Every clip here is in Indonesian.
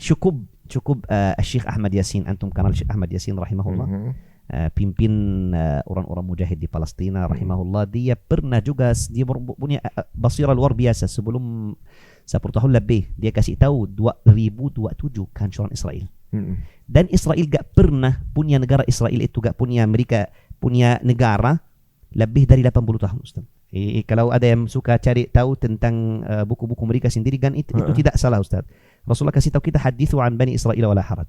cukup Syekh Ahmad Yasin, antum kenal Syekh Ahmad Yasin rahimahullah, pimpin orang-orang mujahid di Palestina rahimahullah. Dia pernah juga, dia punya basirah luar biasa. Sebelum 10 tahun lebih dia kasih tahu 2027 kehancuran Israel. Dan Israel gak pernah punya negara, Israel itu gak punya, mereka punya negara lebih dari 80 tahun, Ustaz. Kalau ada yang suka cari tahu tentang buku-buku mereka sendiri kan itu tidak salah, Ustaz. Rasulullah kasih tahu kita hadithu an Bani Israel wala haraj.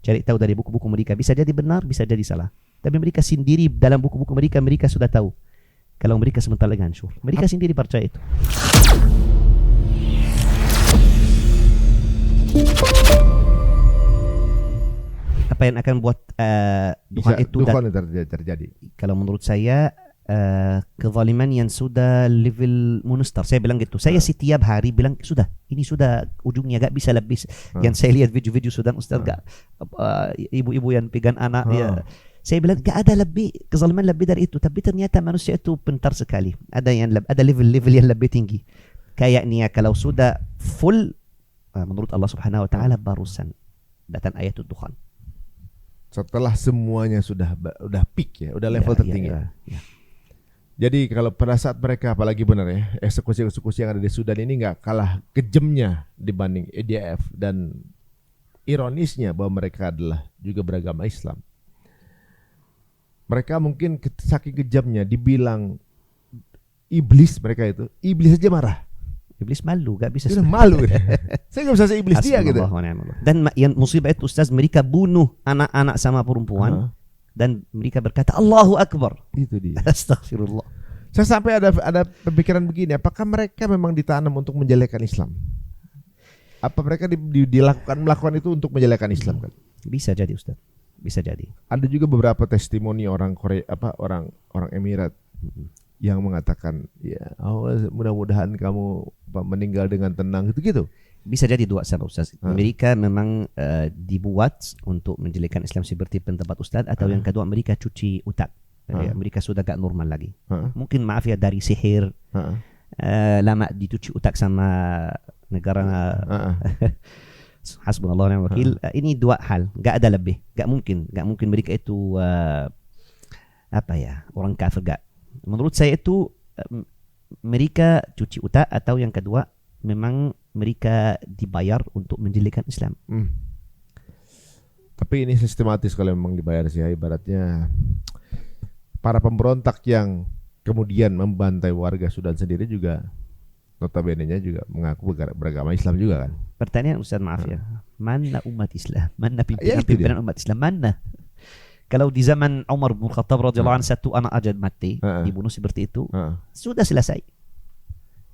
Cari tahu dari buku-buku mereka, bisa jadi benar, bisa jadi salah. Tapi mereka sendiri dalam buku-buku mereka sudah tahu kalau mereka sebentar lagi hancur. Mereka sendiri percaya itu. Apa yang akan buat Tuhan itu terjadi? Kalau menurut saya kezaliman yang sudah level monster. Saya bilang gitu. Saya setiap hari bilang sudah, ini sudah ujungnya, gak bisa lebih. Yang saya lihat video-video Sudan, Ustaz, gak ibu-ibu yang pegang anak ya. Saya bilang gak ada lebih kezaliman lebih dari itu. Tapi ternyata manusia itu pintar sekali. Ada level-level yang lebih tinggi. Kayaknya kalau sudah full menurut Allah Subhanahu wa taala barusan datang ayat Tuhan. Setelah semuanya sudah peak ya, udah level tertinggi. Jadi kalau pada saat mereka, apalagi benar ya, eksekusi-eksekusi yang ada di Sudan ini nggak kalah kejamnya dibanding EDF, dan ironisnya bahwa mereka adalah juga beragama Islam. Mereka mungkin saking kejamnya dibilang iblis, mereka itu iblis aja marah. Iblis malu, gak bisa. Malu. Saya gak bisa iblis dia gitu. Dan yang musibah itu, Ustaz, mereka bunuh anak-anak sama perempuan. Dan mereka berkata Allahu Akbar. Itu dia. Astagfirullah. Saya sampai ada pemikiran begini, apakah mereka memang ditanam untuk menjelekkan Islam? Apa mereka melakukan itu untuk menjelekkan Islam kan? Bisa jadi, Ustaz. Bisa jadi. Ada juga beberapa testimoni orang Korea, orang Emirat yang mengatakan, ya, mudah-mudahan kamu meninggal dengan tenang, gitu. Bisa jadi dua sebab, Ustaz. Mereka memang dibuat untuk menjelekkan Islam seperti pendapat Ustaz, atau yang kedua mereka cuci otak. Mereka sudah gak normal lagi. Mungkin maaf ya, dari sihir, lama dicuci otak sama negara. Hasbunallah wa ni'mal wakil. Ini dua hal, gak ada lebih. Gak mungkin mereka itu orang kafir, gak. Menurut saya itu mereka cuci otak, atau yang kedua memang mereka dibayar untuk menjelekkan Islam. Tapi ini sistematis kalau memang dibayar sih, ibaratnya para pemberontak yang kemudian membantai warga Sudan sendiri juga notabene-nya juga mengaku beragama Islam juga kan. Pertanyaan Ustaz, maaf ya, mana umat Islam? Mana pimpinan umat Islam? Mana? Kalau di zaman Umar bin Khattab radhiyallahu anhu satu anak aja mati, dibunuh seperti itu, sudah selesai.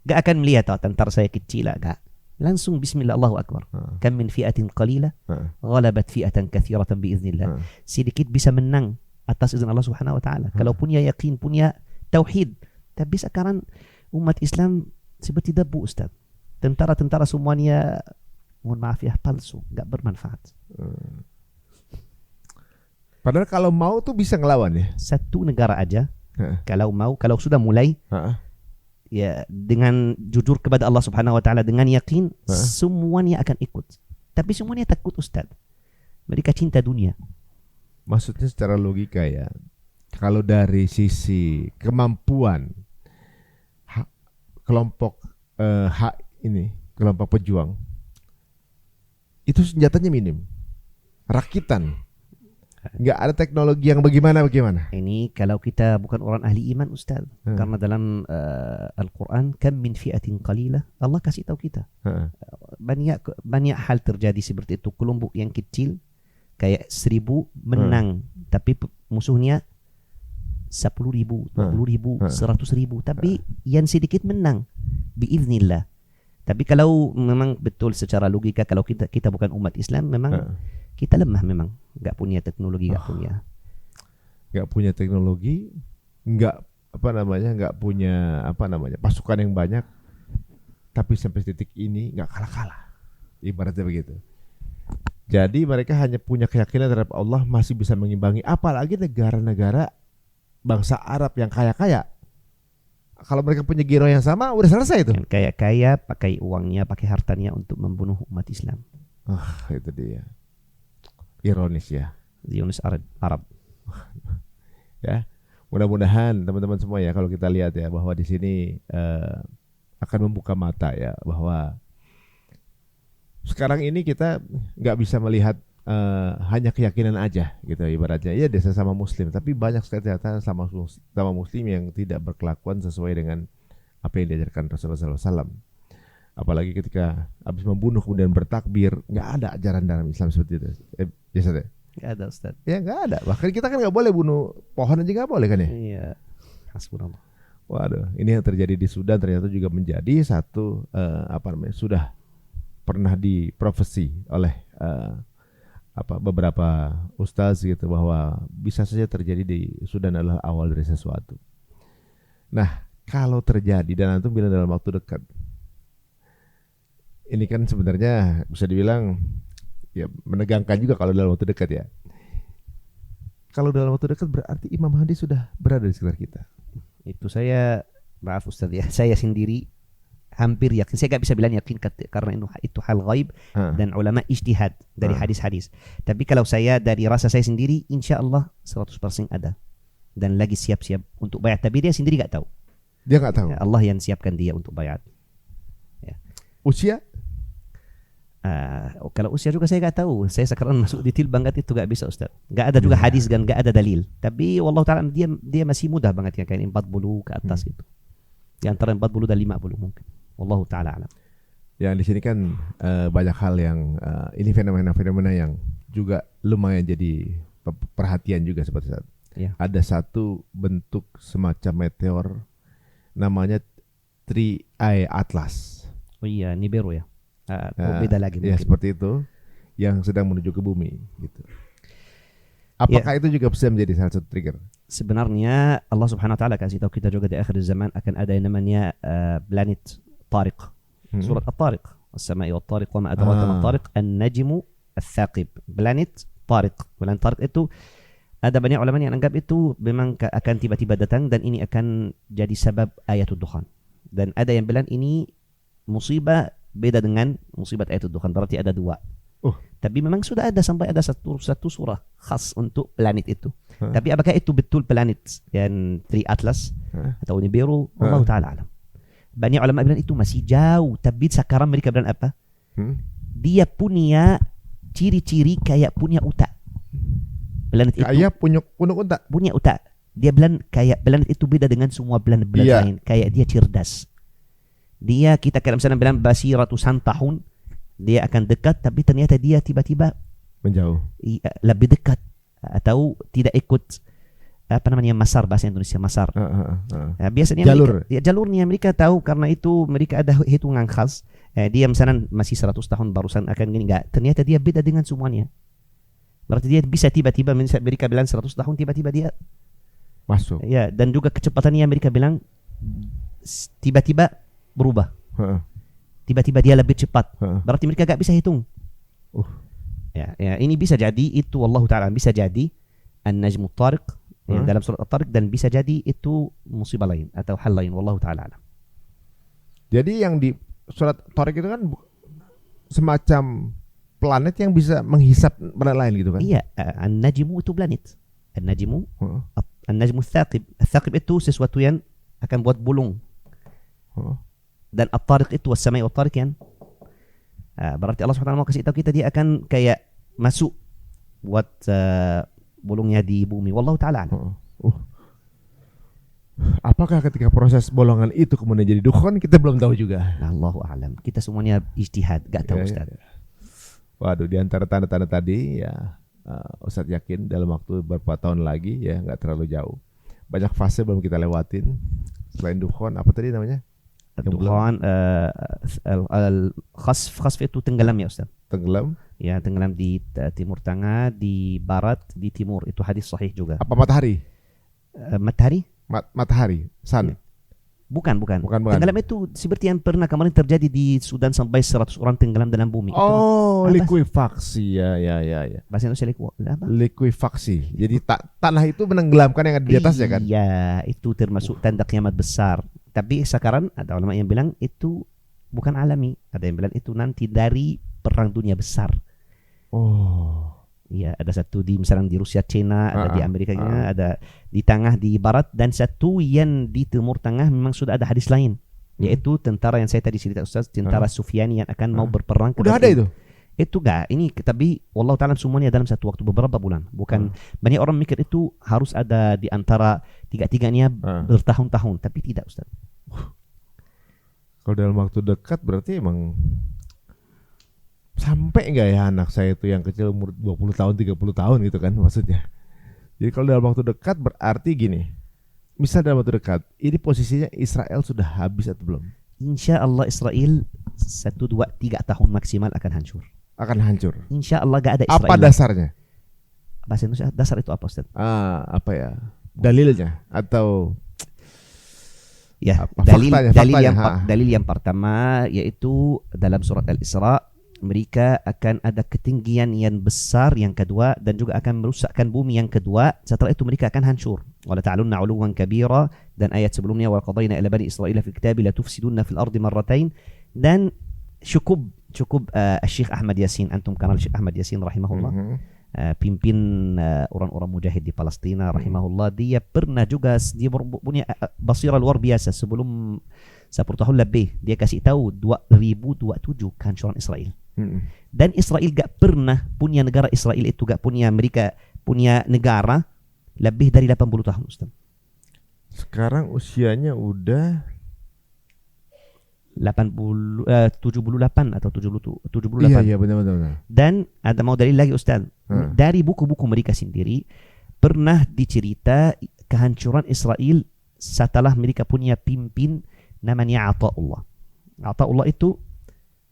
Gak akan melihat tentara saya kecil lah, gak. Langsung bismillah, Allahu Akbar. Kam min fi'atin qalila ghalabat fi'atan katsiratan biiznillah. Sedikit bisa menang atas izin Allah Subhanahu wa taala. Kalau punya yakin, punya tauhid. Tapi sekarang umat Islam seperti debu, Ustaz. Tentara-tentara semuanya, mohon maaf ya, palsu, gak bermanfaat. Padahal kalau mau tuh bisa ngelawan ya. Satu negara aja kalau mau, kalau sudah mulai ya dengan jujur kepada Allah Subhanahu wa taala, dengan yakin, semuanya akan ikut. Tapi semuanya takut, Ustaz. Mereka cinta dunia. Maksudnya secara logika ya, kalau dari sisi kemampuan kelompok kelompok pejuang itu senjatanya minim, rakitan. Nggak ada teknologi yang bagaimana. Ini kalau kita bukan orang ahli iman, Ustaz. Karena dalam Al-Quran, kam min fi'atin qalilah, Allah kasih tahu kita. Banyak hal terjadi seperti itu. Kelompok yang kecil kayak 1000 menang, tapi musuhnya 10.000, 20.000, 100.000. Tapi yang sedikit menang biiznillah. Tapi kalau memang betul secara logika, kalau kita bukan umat Islam, memang kita lemah, memang nggak punya teknologi, nggak punya teknologi, nggak punya pasukan yang banyak, tapi sampai titik ini nggak kalah, ibaratnya begitu. Jadi mereka hanya punya keyakinan terhadap Allah masih bisa mengimbangi, apalagi negara-negara bangsa Arab yang kaya-kaya. Kalau mereka punya giro yang sama, udah selesai itu. Yang kaya-kaya pakai uangnya, pakai hartanya untuk membunuh umat Islam. Itu dia. Ironis ya. Zionis Arab. Ya. Mudah-mudahan teman-teman semua ya, kalau kita lihat ya bahwa di sini akan membuka mata ya, bahwa sekarang ini kita nggak bisa melihat hanya keyakinan aja gitu ibaratnya. Ya desa sama muslim, tapi banyak sekali ternyata sama muslim yang tidak berkelakuan sesuai dengan apa yang diajarkan Rasulullah SAW. Apalagi ketika habis membunuh kemudian bertakbir, nggak ada ajaran dalam Islam seperti itu. Biasa deh. Nggak ada Ustaz. Ya nggak ada. Bahkan kita kan nggak boleh bunuh pohon aja, nggak boleh kan ya? Iya. Hasbunallah. Waduh, ini yang terjadi di Sudan ternyata juga menjadi satu sudah pernah diprofesi oleh beberapa ustaz gitu, bahwa bisa saja terjadi di Sudan adalah awal dari sesuatu. Nah, kalau terjadi dan antum bilang dalam waktu dekat, ini kan sebenarnya bisa dibilang ya menegangkan juga kalau dalam waktu dekat ya. Kalau dalam waktu dekat berarti Imam Mahdi sudah berada di sekitar kita. Itu saya, maaf Ustaz ya, saya sendiri hampir yakin. Saya nggak bisa bilang yakin karena itu hal gaib dan ulama ijtihad dari hadis-hadis. Tapi kalau saya dari rasa saya sendiri, insya Allah 100% ada dan lagi siap-siap untuk bayat. Tapi dia sendiri nggak tahu. Dia nggak tahu. Ya, Allah yang siapkan dia untuk bayat. Ya. Usia? Kalau usia juga saya nggak tahu. Saya sekarang masuk detail banget itu nggak bisa Ustaz. Nggak ada juga hadis dan nggak ada dalil. Tapi wallahu ta'ala dia masih muda banget ya, kayak 40 ke atas gitu. Di antara 40 dan 50 mungkin. Wallahu ta'ala alam. Yang di sini kan banyak hal yang ini fenomena-fenomena yang juga lumayan jadi perhatian juga seperti saat. Ya. Ada satu bentuk semacam meteor namanya Tri-Eye Atlas. Oh iya, Nibiru ya. Beda lagi mungkin. Ya seperti itu, yang sedang menuju ke bumi gitu. Apakah itu juga bisa menjadi salah satu trigger? Sebenarnya Allah Subhanahu wa taala kasih tahu kita juga di akhir zaman akan ada yang namanya planet Tariq. Surat At-Tariq, As-Sama'i wat-Tariq wa ma adraka ma Tariq, An-Najmu Ats-Tsaqib. Planet Tariq. Planet Tariq itu ada banyak ulama yang anggap itu memang akan tiba-tiba datang dan ini akan jadi sebab ayatul dukhan. Dan ada yang bilang ini musibah beda dengan musibat ayatul dukhan, berarti ada dua. Tapi memang sudah ada sampai ada satu surah khas untuk planet itu. Tapi apakah itu betul planet yang Tri Atlas atau Nibiru? Allah Ta'ala alam. Banyak ulama bilang itu masih jauh. Tapi sekarang mereka bilang apa? Dia punya ciri-ciri kayak punya otak. Planet itu kayak punya otak. Punya otak. Dia bilang kayak planet itu beda dengan semua planet-planet lain. Kayak dia cerdas. Dia kita kalau misalnya bilang basi ratusan tahun dia akan dekat, tapi ternyata dia tiba-tiba menjauh, lebih dekat atau tidak ikut masar, bahasa Indonesia masar. Nah, biasanya jalurnya mereka tahu karena itu mereka ada hitungan khas. Dia misalnya masih 100 tahun barusan akan gini, enggak, ternyata dia beda dengan semuanya. Berarti dia bisa tiba-tiba mereka bilang 100 tahun tiba-tiba dia masuk. Ya, dan juga kecepatannya mereka bilang tiba-tiba berubah. Tiba-tiba dia lebih cepat. Berarti mereka gak bisa hitung. Ya, ini bisa jadi itu Allah Ta'ala bisa jadi An-Najmu Tariq dalam surat At-Tariq, dan bisa jadi itu musibah lain atau hal lain. Wallahu Ta'ala alam. Jadi yang di surat Tariq itu kan semacam planet yang bisa menghisap planet lain gitu kan? Iya, An-Najmu itu planet. An-Najmu Ats-Tsaqib. Ats-Tsaqib itu sesuatu yang akan buat bulung. Dan At-Tariq itu As-Sama'i wat-Tariq kan. Berarti Allah SWT mau kasih tahu kita dia akan kayak masuk buat bolongnya di bumi. Wallahu ta'ala alam. Apakah ketika proses bolongan itu kemudian jadi dukhan, kita belum tahu juga. Allahu a'lam. Kita semuanya ijtihad, gak tahu Ustaz. Waduh, di antara tanda-tanda tadi ya Ustaz yakin dalam waktu beberapa tahun lagi ya, gak terlalu jauh. Banyak fase belum kita lewatin. Selain dukhan, apa tadi namanya? Dukhan, khasf itu tenggelam ya Ustaz. Tenggelam? Ya, tenggelam di timur tengah, di barat, di timur. Itu hadis sahih juga. Apa matahari? Matahari? Matahari, sun. Bukan. Tenggelam itu seperti yang pernah kemarin terjadi di Sudan, sampai 100 orang tenggelam dalam bumi. Likuifaksi ya. Bahasa Indonesia likuifaksi. Jadi tanah itu menenggelamkan yang ada di atasnya kan? Iya, itu termasuk tanda kiamat besar. Tapi sekarang ada ulama yang bilang itu bukan alami. Ada yang bilang itu nanti dari perang dunia besar. Oh. Iya, ada satu di misalnya di Rusia, China, ada di Amerika, ada di tengah, di barat, dan satu yang di timur tengah memang sudah ada hadis lain, yaitu tentara yang saya tadi cerita Ustaz, tentara Sufyani yang akan mau berperang. Udah ada itu? Itu enggak, ini tapi wallahu ta'ala semuanya dalam satu waktu beberapa bulan. Bukan banyak orang mikir itu harus ada di antara tiga-tiganya bertahun-tahun, tapi tidak Ustaz. Kalau dalam waktu dekat berarti emang sampai enggak ya anak saya itu yang kecil umur 20 tahun, 30 tahun gitu kan maksudnya. Jadi kalau dalam waktu dekat berarti gini. Misal dalam waktu dekat, ini posisinya Israel sudah habis atau belum? Insya Allah Israel 1, 2, 3 tahun maksimal akan hancur. Akan hancur. Insya Allah gak ada Israel. Apa dasarnya? Bahasa Indonesia dasar itu apa Ustaz? Apa ya? Dalilnya atau ya apa, dalil yang pertama yaitu dalam surat Al-Isra, mereka akan ada ketinggian yang besar yang kedua, dan juga akan merusakkan bumi yang kedua. Setelah itu mereka akan hancur. Wala ta'alunna 'uluwan kabira, dan ayat sebelumnya wa qadayna ila bani Israila fil kitabi la tufsiduna fil ardi marratain. Dan cukup Syekh Ahmad Yasin, antum kenal Syekh Ahmad Yasin rahimahullah, pimpin orang-orang mujahid di Palestina rahimahullah. Dia pernah juga, dia punya basirah luar biasa. Sebelum 10 tahun lebih dia kasih tahu 2027 kehancuran Israel. Dan Israel gak pernah punya negara, Israel itu gak punya, mereka punya negara lebih dari 80 tahun Ustaz. Sekarang usianya udah 78 atau 78. Iya benar. Dan ada mau dalil lagi Ustaz. Dari buku-buku mereka sendiri pernah dicerita kehancuran Israel setelah mereka punya pimpin namanya Ata'ullah. Ata'ullah itu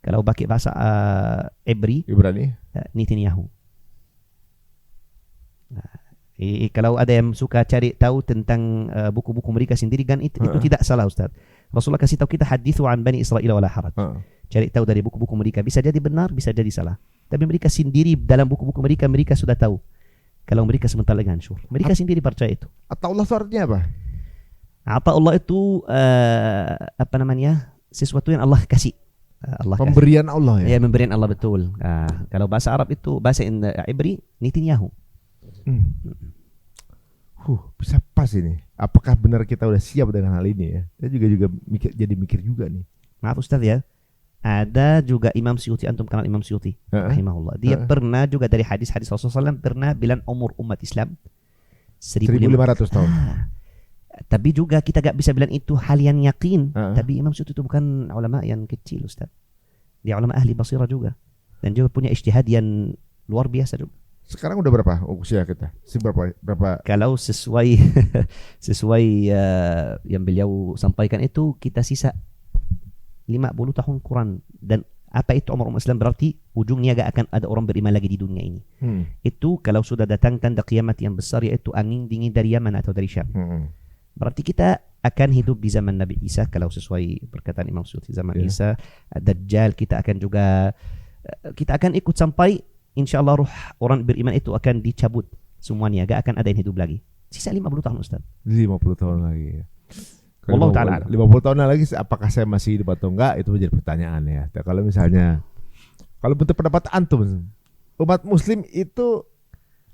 kalau pakai bahasa Ibrani Netanyahu. Kalau ada yang suka cari tahu tentang buku-buku mereka sendiri kan itu tidak salah Ustaz. Rasulullah kasih tahu kita hadithu an bani Israel wala haraj. Cari tahu dari buku-buku mereka, bisa jadi benar, bisa jadi salah. Tapi mereka sendiri dalam buku-buku mereka sudah tahu kalau mereka sebentar lagi hancur. Mereka sendiri percaya itu. Ata'ullah artinya apa? Allah itu apa namanya, sesuatu yang Allah kasih. Pemberian Allah ya. Ya, pemberian Allah, betul. Kalau bahasa Arab itu, bahasa Ibri Netanyahu. Bisa pas ini. Apakah benar kita udah siap dengan hal ini ya? Saya juga mikir juga nih. Maaf Ustaz ya. Ada juga Imam Suyuti, antum kenal Imam Suyuti rahimahullah. Dia pernah juga dari hadis-hadis Rasulullah SAW pernah bilang umur umat Islam 1500 tahun. Tapi juga kita gak bisa bilang itu hal yang yakin. Tapi Imam Suyuti itu bukan ulama yang kecil Ustaz. Dia ulama ahli basirah juga. Dan juga punya ijtihad yang luar biasa juga. Sekarang udah berapa usia kita? Berapa? Kalau sesuai yang beliau sampaikan itu, kita sisa 50 tahun kurang. Dan apa itu umur umat Islam? Berarti ujungnya gak akan ada orang beriman lagi di dunia ini. Itu kalau sudah datang tanda kiamat yang besar, yaitu angin dingin dari Yaman atau dari Syam. Berarti kita akan hidup di zaman Nabi Isa kalau sesuai perkataan Imam Suyuti, zaman Isa. Dajjal kita akan ikut sampai insyaallah ruh orang beriman itu akan dicabut semuanya, gak akan ada yang hidup lagi. Sisa 50 tahun Ustaz. 50 tahun lagi ya. Allah Ta'ala 50 tahun lagi apakah saya masih hidup atau enggak, itu menjadi pertanyaan ya. Kalau misalnya, kalau bentuk pendapat antum, umat muslim itu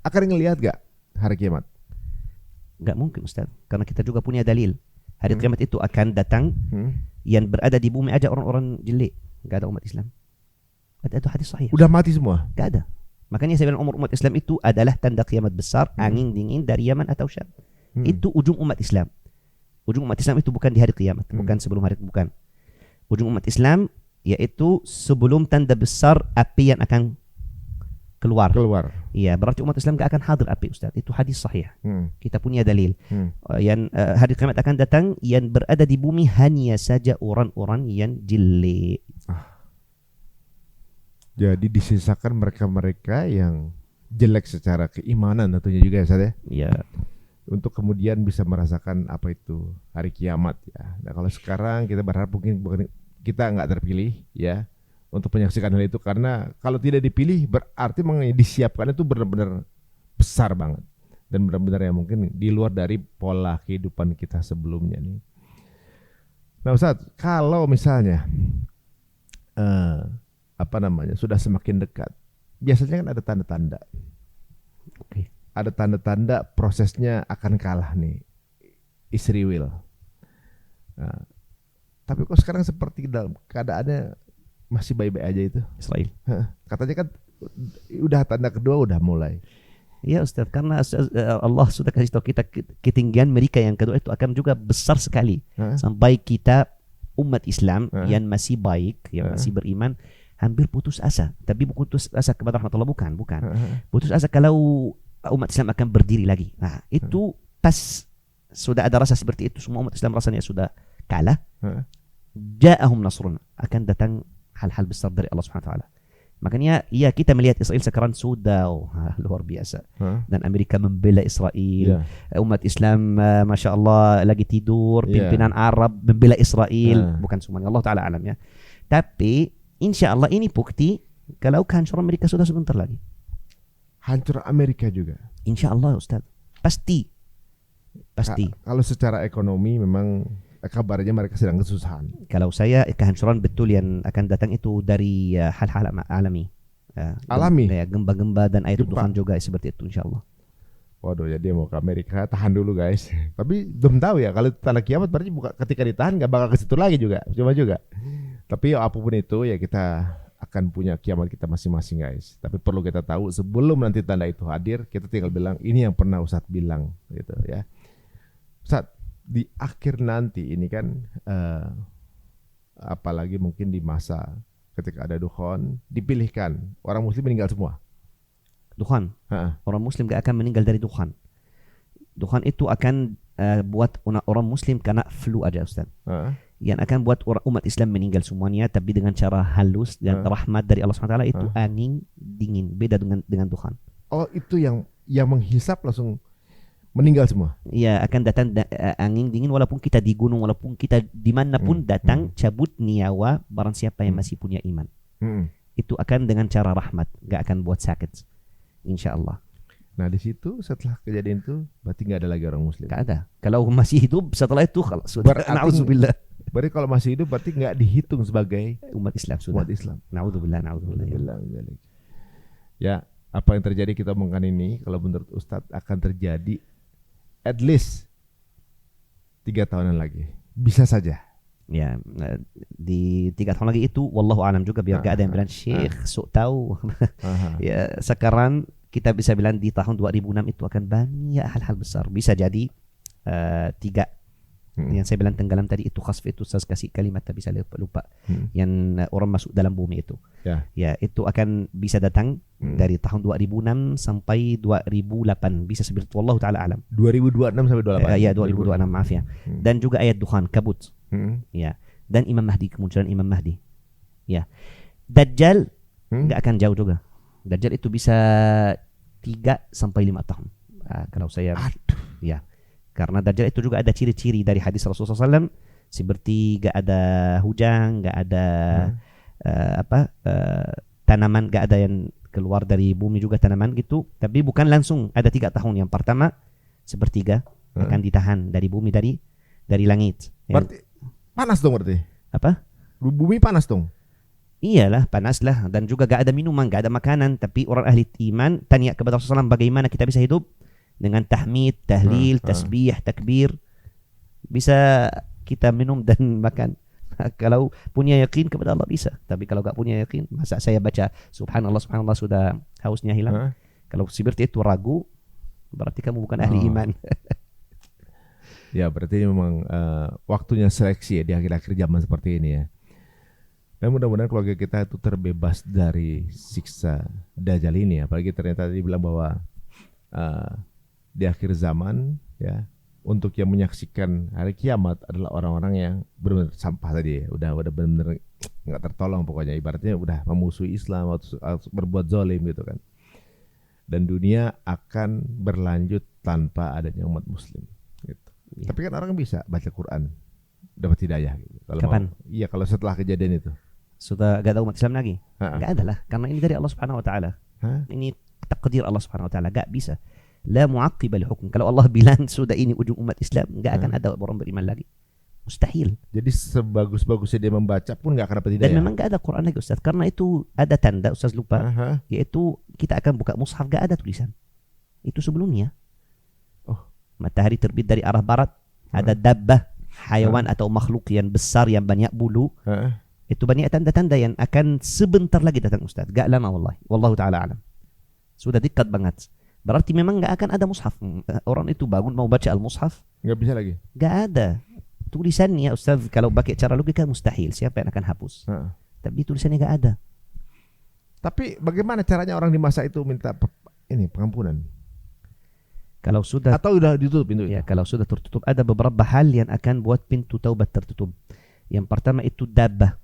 akan ngelihat gak hari kiamat? Gak mungkin Ustaz, karena kita juga punya dalil. Hari kiamat itu akan datang, yang berada di bumi aja orang-orang jelek, gak ada umat Islam. Ada itu hadis sahih. Udah mati semua? Gak ada. Makanya saya bilang umur umat Islam itu adalah tanda kiamat besar, angin dingin dari Yaman atau Syam. Itu ujung umat Islam. Ujung umat Islam itu bukan di hari kiamat, bukan sebelum hari, bukan. Ujung umat Islam yaitu sebelum tanda besar api yang akan keluar. Iya, berarti umat Islam gak akan hadir api Ustaz. Itu hadis sahih. Kita punya dalil. Yang hari kiamat akan datang, yang berada di bumi hanya saja orang-orang yang jelek. Jadi disisakan mereka-mereka yang jelek secara keimanan tentunya juga ya Ustaz ya. Iya. Untuk kemudian bisa merasakan apa itu hari kiamat ya. Nah kalau sekarang kita berharap mungkin kita nggak terpilih ya untuk menyaksikan hal itu, karena kalau tidak dipilih berarti disiapkan itu benar-benar besar banget dan benar-benar ya mungkin di luar dari pola kehidupan kita sebelumnya nih. Nah Ustaz, kalau misalnya sudah semakin dekat, biasanya kan ada tanda-tanda. Oke. Ada tanda-tanda prosesnya akan kalah nih, Israel will. Nah, tapi kok sekarang seperti dalam keadaannya masih baik-baik aja itu Israel. Katanya kan udah tanda kedua udah mulai. Ya Ustaz, karena Allah sudah kasih tahu kita ketinggian mereka yang kedua itu akan juga besar sekali. Sampai kita umat Islam yang masih baik, yang masih beriman, hampir putus asa. Tapi putus asa kepada rahmatullah bukan. Putus asa kalau umat Islam akan berdiri lagi. Nah, itu pas sudah ada rasa seperti itu, semua umat Islam rasanya sudah kalah. Ja'ahum nasruna, akan datang hal-hal besar dari Allah Subhanahu wa taala. Makanya ya kita melihat Israel sekarang sudah luar biasa. Dan Amerika membela Israel. Umat Islam Masya Allah lagi tidur. Pimpinan Arab membela Israel. Bukan semuanya, Allah Ta'ala alam ya. Tapi insya Allah ini bukti kalau kehancuran Amerika sudah sebentar lagi. Hancur Amerika juga. Insya Allah Ustaz. Pasti. Kalau secara ekonomi memang kabarnya mereka sedang kesusahan. Kalau saya kehancuran betul yang akan datang itu dari hal-hal alami. Alami? Ya, gempa-gempa dan air tuduhan juga seperti itu insya Allah. Waduh, jadi mau ke Amerika tahan dulu guys. Tapi belum tahu ya kalau tanda kiamat berarti ketika ditahan nggak bakal ke situ lagi juga. Cuma juga. Tapi ya, apapun itu ya kita akan punya kiamat kita masing-masing guys. Tapi perlu kita tahu sebelum nanti tanda itu hadir, kita tinggal bilang ini yang pernah Ustadz bilang gitu ya. Ustadz, di akhir nanti ini kan apalagi mungkin di masa ketika ada dukhon, dipilihkan orang muslim meninggal semua. Dukhan. Orang muslim gak akan meninggal dari dukhan. Dukhan itu akan buat orang muslim kena flu aja Ustaz. Yang akan buat umat Islam meninggal semuanya, tapi dengan cara halus dan rahmat dari Allah SWT itu angin dingin, beda dengan dukhan. Oh, itu yang menghisap langsung meninggal semua. Iya, akan datang angin dingin walaupun kita di gunung, walaupun kita dimanapun datang, cabut nyawa barang siapa yang masih punya iman. Itu akan dengan cara rahmat, gak akan buat sakit. Insya Allah. Nah di situ setelah kejadian itu berarti nggak ada lagi orang muslim. Nggak ada. Kalau masih hidup setelah itu kalau sudah. Na'udzubillah. Berarti kalau masih hidup berarti nggak dihitung sebagai umat Islam sudah. Umat Islam. Na'udzubillah. Ya, apa yang terjadi kita omongkan ini kalau menurut Ustadz akan terjadi at least 3 tahunan lagi. Bisa saja. Ya, di 3 tahun lagi itu wallahu alam juga biar gak ada yang bilang Syekh sok tahu. Ya, sekarang kita bisa bilang di tahun 2006 itu akan banyak hal-hal besar. Bisa jadi 3 yang saya bilang tenggelam tadi itu khasf itu saya kasih kalimat tapi saya lupa. Yang orang masuk dalam bumi itu. Ya, itu akan bisa datang dari tahun 2006 sampai 2008 bisa seperti itu wallahu taala alam. 2026 sampai 28. Ya, 2026 maaf ya. Dan juga ayat dukhan kabut. Ya, dan Imam Mahdi, kemunculan Imam Mahdi. Ya, Dajjal nggak akan jauh juga. Dajjal itu bisa 3 sampai 5 tahun. Kalau saya, ya, karena Dajjal itu juga ada ciri-ciri dari hadis Rasulullah SAW seperti nggak ada hujan, nggak ada tanaman, nggak ada yang keluar dari bumi juga tanaman gitu. Tapi bukan langsung ada 3 tahun. Yang pertama sepertiga akan ditahan dari bumi dari langit. Berarti panas dong berarti. Apa? Bumi panas dong. Iyalah, panas lah. Dan juga gak ada minuman, gak ada makanan. Tapi orang ahli iman tanya kepada Rasulullah SAW bagaimana kita bisa hidup dengan tahmid, tahlil, tasbih, takbir. Bisa kita minum dan makan. Kalau punya yakin kepada Allah bisa. Tapi kalau gak punya yakin, masa saya baca subhanallah sudah hausnya hilang. Kalau seperti itu ragu, berarti kamu bukan ahli iman. Ya berarti memang waktunya seleksi ya di akhir-akhir zaman seperti ini ya. Dan mudah-mudahan keluarga kita itu terbebas dari siksa Dajjal ini. Apalagi ternyata tadi bilang bahwa di akhir zaman ya untuk yang menyaksikan hari kiamat adalah orang-orang yang benar-benar sampah tadi ya. Udah benar-benar nggak tertolong pokoknya. Ibaratnya udah memusuhi Islam atau berbuat zalim gitu kan. Dan dunia akan berlanjut tanpa adanya umat muslim. Ya. Tapi kan orang bisa baca Quran dapat hidayah gitu. Kapan? Iya kalau setelah kejadian itu. Sudah gak ada umat Islam lagi? Gak ada lah. Karena ini dari Allah Subhanahu Wa Taala. Ini takdir Allah Subhanahu Wa Taala. Gak bisa. La mu'aqqiba li hukum. Kalau Allah bilang sudah ini ujung umat Islam, gak akan ada orang beriman lagi. Mustahil. Jadi sebagus-bagusnya dia membaca pun nggak akan dapat hidayah. Dan memang nggak ada Quran lagi Ustaz. Karena itu ada tanda, Ustaz lupa. Yaitu kita akan buka mushaf, nggak ada tulisan. Itu sebelumnya. Matahari terbit dari arah barat. Ada dabbah, hayawan atau makhluk yang besar yang banyak bulu. Itu banyak tanda-tanda yang akan sebentar lagi datang Ustaz. Gak lama wallahi. Wallahu ta'ala alam. Sudah dekat banget. Berarti memang gak akan ada mushaf. Orang itu bangun mau baca al-mushaf. Gak bisa lagi. Gak ada. Tulisannya Ustaz kalau pakai cara logika mustahil. Siapa yang akan hapus? Tapi tulisannya gak ada. Tapi bagaimana caranya orang di masa itu minta pengampunan? Kalau sudah atau sudah ditutup pintu itu? Ya, kalau sudah tertutup ada beberapa hal yang akan buat pintu taubat tertutup. Yang pertama itu dabbah.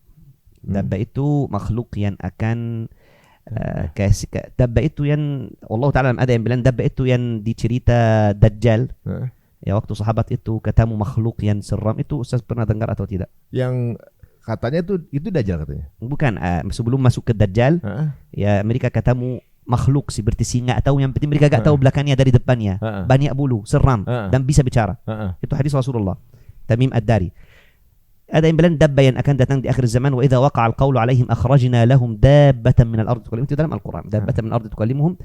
Dabbah itu makhluk yang akan dabbah itu yang Allah Ta'ala ada yang bilang dabbah itu yang dicerita Dajjal. Ya, waktu sahabat itu ketemu makhluk yang seram itu, Ustaz pernah dengar atau tidak? Yang katanya itu Dajjal katanya. Bukan, sebelum masuk ke Dajjal, ya mereka ketemu makhluk seperti singa atau yang penting mereka gak tahu belakangnya dari depannya. Banyak bulu, seram dan bisa bicara. Itu hadis Rasulullah. Tamim Ad-Dari. Ada yang bilang dabba yang akan datang di akhir zaman, wa idza waqa'a al-qawlu 'alaihim akhrajna lahum dabbatan min al-ard tukallimuhum. Itu dalam Al-Qur'an. Dabbatan min al-ard tukallimuhum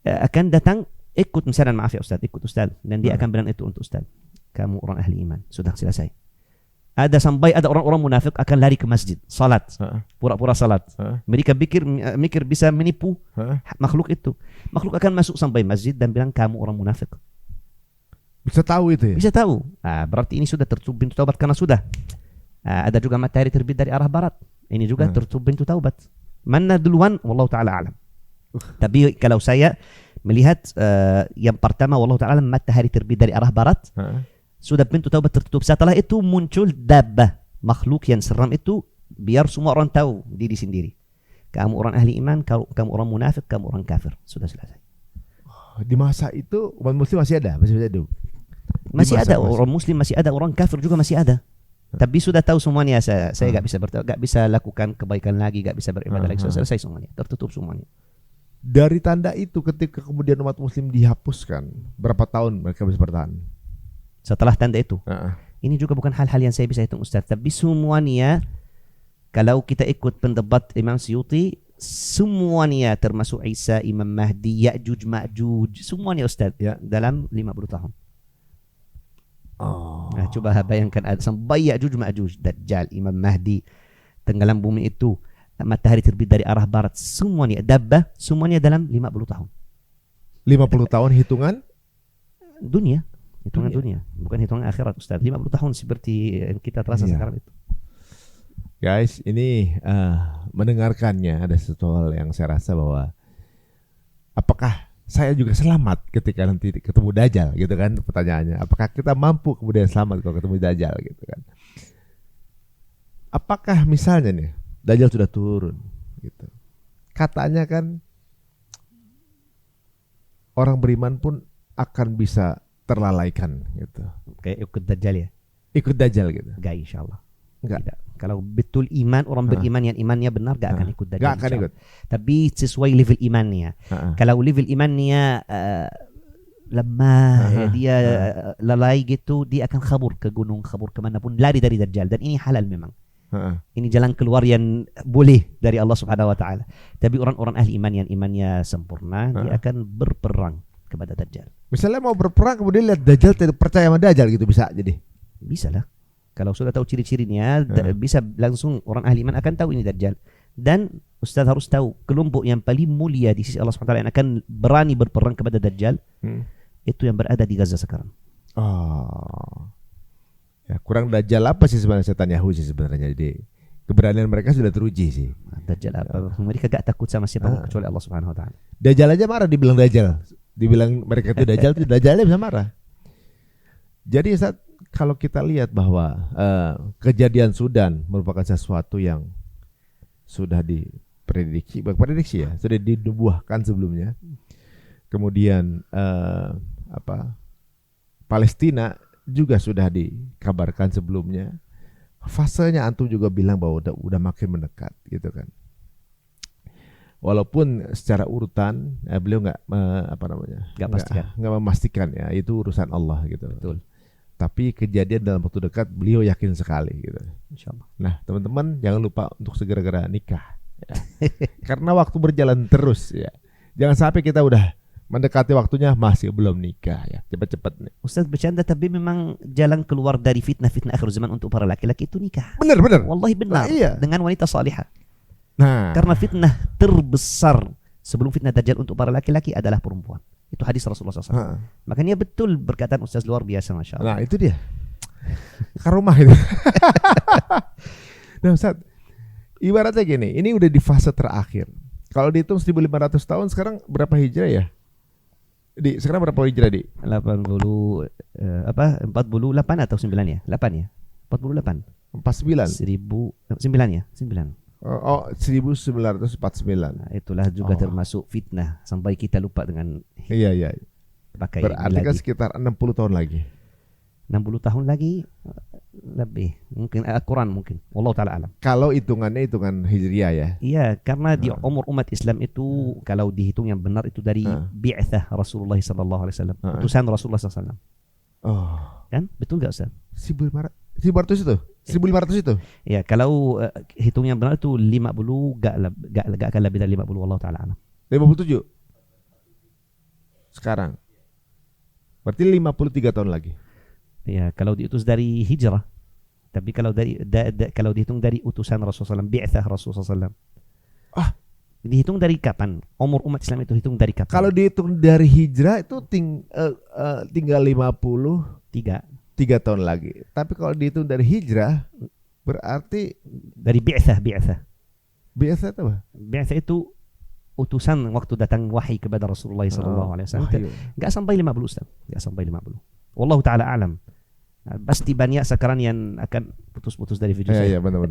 akan datang ikut misalnya, maaf ya Ustaz, ikut Ustaz dan dia akan bilang itu untuk Ustaz. Kamu orang ahli iman, sudah selesai. Ada sampai ada orang-orang munafik akan lari ke masjid, salat, pura-pura salat. Mereka mikir bisa menipu makhluk itu. Makhluk akan masuk sampai masjid dan bilang kamu orang munafik. Bisa tahu itu ya? Bisa tahu. Berarti ini sudah tertutup pintu taubat karena sudah. Ada juga matahari terbit dari arah barat. Ini juga tertutup pintu taubat. Mana duluan? Wallahu ta'ala alam. Tapi kalau saya melihat yang pertama wallahu ta'ala alam, matahari terbit dari arah barat. Sudah pintu taubat tertutup. Setelah itu muncul dabbah, makhluk yang seram itu, biar semua orang tahu diri sendiri. Kamu orang ahli iman, kamu orang munafik, kamu orang kafir. Sudah selesai. Di masa itu umat muslim masih ada, masih ada. Masih ada orang muslim, masih ada orang kafir juga masih ada. Tapi sudah tahu semuanya. Saya gak bisa lakukan kebaikan lagi, gak bisa beribadah lagi. Sudah selesai semuanya, tertutup semuanya. Dari tanda itu ketika kemudian umat muslim dihapuskan, berapa tahun mereka bisa bertahan? Setelah tanda itu, ini juga bukan hal-hal yang saya bisa hitung Ustaz. Tapi semuanya, kalau kita ikut pendapat Imam Suyuti, semuanya termasuk Isa, Imam Mahdi, Ya'juj, Ma'juj, semuanya Ustaz dalam 50 tahun. Nah, coba bayangkan ada sampai Ya'juj, Ma'juj, Dajjal, Imam Mahdi, tenggelam bumi itu, matahari terbit dari arah barat, semuanya dabbah, semuanya dalam 50 tahun. 50 tahun hitungan dunia. Hitungan dunia, bukan hitungan akhirat Ustaz. 50 tahun seperti yang kita terasa sekarang itu. Guys, ini mendengarkannya ada satu hal yang saya rasa bahwa apakah saya juga selamat ketika nanti ketemu Dajjal gitu kan, pertanyaannya. Apakah kita mampu kemudian selamat kalau ketemu Dajjal gitu kan. Apakah misalnya nih Dajjal sudah turun gitu. Katanya kan orang beriman pun akan bisa terlalaikan gitu. Kayak ikut Dajjal ya? Ikut Dajjal gitu? Enggak, insyaAllah. Enggak. Tidak. Kalau betul iman, orang beriman yang imannya benar gak akan ikut Dajjal. Gak akan ikut. Tapi sesuai level imannya. Kalau level imannya lemah, dia lalai gitu, dia akan kabur ke gunung, kabur kemanapun, lari dari Dajjal. Dan ini halal memang. Ini jalan keluar yang boleh dari Allah Subhanahu Wa Taala. Tapi orang-orang ahli iman yang imannya sempurna, dia akan berperang kepada Dajjal. Misalnya mau berperang kemudian lihat Dajjal, tidak percaya sama Dajjal gitu, bisa jadi? Bisa lah. Kalau sudah tahu ciri-cirinya, bisa langsung orang ahli iman akan tahu ini Dajjal. Dan Ustaz harus tahu kelompok yang paling mulia di sisi Allah SWT yang akan berani berperang kepada Dajjal, itu yang berada di Gaza sekarang. Ya, kurang Dajjal apa sih sebenarnya, setan Yahudi sih sebenarnya. Jadi keberanian mereka sudah teruji sih. Dajjal apa? Mereka gak takut sama siapa kecuali Allah Subhanahu Wa Taala. Dajjal aja marah dibilang Dajjal. Dibilang mereka itu Dajjal, itu Dajjalnya bisa marah. Jadi saat kalau kita lihat bahwa kejadian Sudan merupakan sesuatu yang sudah diprediksi ya, sudah dinubuahkan sebelumnya. Kemudian Palestina juga sudah dikabarkan sebelumnya. Fasenya antum juga bilang bahwa udah makin mendekat gitu kan. Walaupun secara urutan beliau nggak memastikan ya, itu urusan Allah gitu. Betul. Tapi kejadian dalam waktu dekat beliau yakin sekali gitu. Insyaallah. Nah, teman-teman jangan lupa untuk segera-gera nikah. Ya. Karena waktu berjalan terus ya. Jangan sampai kita udah mendekati waktunya masih belum nikah ya. Cepat-cepat nih. Ustaz bercanda, tapi memang jalan keluar dari fitnah-fitnah akhir zaman untuk para laki-laki itu nikah. Benar. Wallahi benar. Nah, iya. Dengan wanita salihah. Nah, Karena fitnah terbesar sebelum fitnah dajjal untuk para laki-laki adalah perempuan. Itu hadis Rasulullah SAW. Makanya betul berkataan Ustaz luar biasa, Masya Allah. nah itu dia. Karomah itu. Nah Ustaz, ibaratnya gini, ini udah di fase terakhir. Kalau dihitung 1500 tahun, sekarang berapa hijrah ya? Sekarang berapa hijrah, Di? 48 atau 9 ya? 8 ya? 48. 49. 9 ya? 9. Oh, 1949. Nah, itulah juga termasuk fitnah sampai kita lupa dengan Iya. pakai Berarti kan sekitar 60 tahun lagi. 60 tahun lagi lebih. Mungkin Al-Quran mungkin. Wallahu ta'ala alam. Kalau hitungannya hitungan hijriah ya. Iya, karena di umur umat Islam itu kalau dihitung yang benar itu dari bi'athah Rasulullah sallallahu alaihi wasallam. Utusan Rasulullah sallallahu alaihi wasallam. Oh. Kan? Betul enggak, Ustaz? 1500 itu? 1500 itu? Ya, kalau hitung yang benar itu 50 gak akan lebih dari 50, wallahu ta'ala alam. 57. Sekarang. Berarti 53 tahun lagi. Ya, kalau diutus dari hijrah. Tapi kalau kalau dihitung dari utusan Rasulullah SAW, bi'athah Rasulullah SAW. Dihitung dari kapan? Umur umat Islam itu hitung dari kapan? Kalau dihitung dari hijrah itu tinggal 3 tahun lagi. Tapi kalau dihitung dari hijrah berarti dari bi'athah. Biasa itu apa? Bi'athah itu utusan waktu datang wahyi kepada Rasulullah SAW. Enggak sampai 50, Ustaz. Enggak sampai 50. Wallahu ta'ala alam. Pasti banyak sekarang yang akan putus-putus dari video saya. Iya, benar.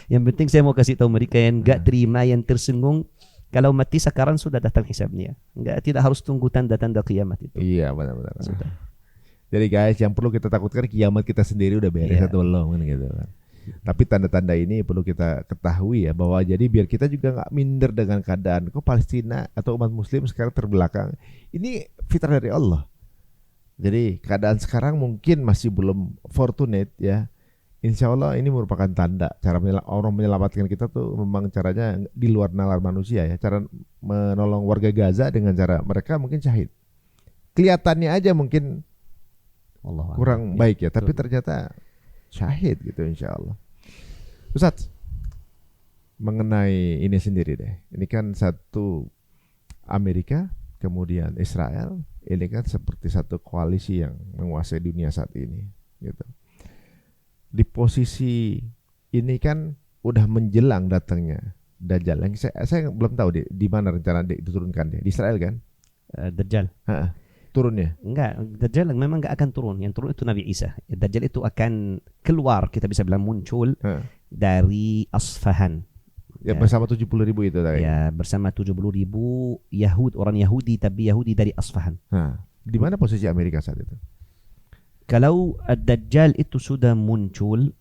Yang penting saya mau kasih tahu mereka yang enggak terima, yang tersinggung, kalau mati sekarang sudah datang hisabnya. Tidak harus tunggu tanda-tanda kiamat itu. Iya, benar. Sudah. Jadi guys, yang perlu kita takutkan kiamat kita sendiri udah beres atau belum kan gitu kan. Tapi tanda-tanda ini perlu kita ketahui ya, bahwa jadi biar kita juga nggak minder dengan keadaan kok Palestina atau umat Muslim sekarang terbelakang. Ini fitrah dari Allah. Jadi keadaan sekarang mungkin masih belum fortunate ya. Insya Allah ini merupakan tanda cara orang menyelamatkan kita tuh memang caranya di luar nalar manusia ya. Cara menolong warga Gaza dengan cara mereka mungkin syahid. Kelihatannya aja mungkin kurang baik ya, tapi ternyata syahid gitu insya Allah. Ustaz, mengenai ini sendiri deh. Ini kan satu Amerika, kemudian Israel. Ini kan seperti satu koalisi yang menguasai dunia saat ini gitu. Di posisi ini kan udah menjelang datangnya Dajjal. Yang saya belum tahu di mana rencana diturunkan di Israel kan? Dajjal. Turunnya? Enggak, Dajjal memang enggak akan turun. Yang turun itu Nabi Isa. Dajjal itu akan keluar, kita bisa bilang muncul dari Asfahan. Ya, bersama 70.000 itu tadi. Ya, bersama 70.000 orang Yahudi, tapi Yahudi dari Asfahan. Di mana posisi Amerika saat itu? Kalau Dajjal itu sudah muncul,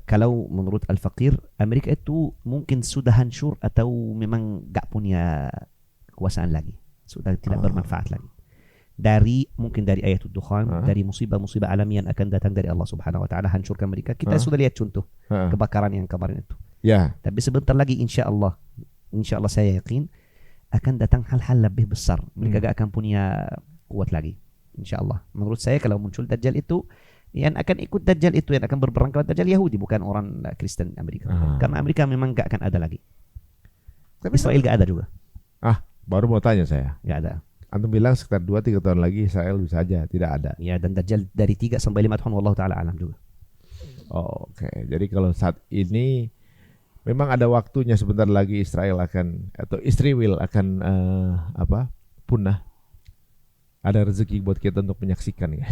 kalau menurut Al-Faqir, Amerika itu mungkin sudah hancur atau memang enggak punya kekuasaan lagi. Sudah tidak bermanfaat lagi. Mungkin dari ayatul dukhan, dari musibah-musibah alami yang akan datang dari Allah Subhanahu wa taala hancurkan mereka. Kita sudah lihat contoh kebakaran yang kemarin itu. Ya. Tapi sebentar lagi insya Allah saya yakin akan datang hal-hal lebih besar. Mereka gak akan punya kuat lagi. Insya Allah. Menurut saya kalau muncul Dajjal itu, yang akan ikut Dajjal itu, yang akan berperang ke Dajjal Yahudi, bukan orang Kristen Amerika. Karena Amerika memang gak akan ada lagi. Tapi Israel gak ada juga. Baru mau tanya saya. Gak ada. Antum bilang sekitar 2-3 tahun lagi Israel bisa aja tidak ada. Ya, dan Dajjal dari 3 sampai 5 tahun wallahu ta'ala alam juga. Oke. Jadi kalau saat ini memang ada waktunya, sebentar lagi Israel akan akan punah. Ada rezeki buat kita untuk menyaksikan ya.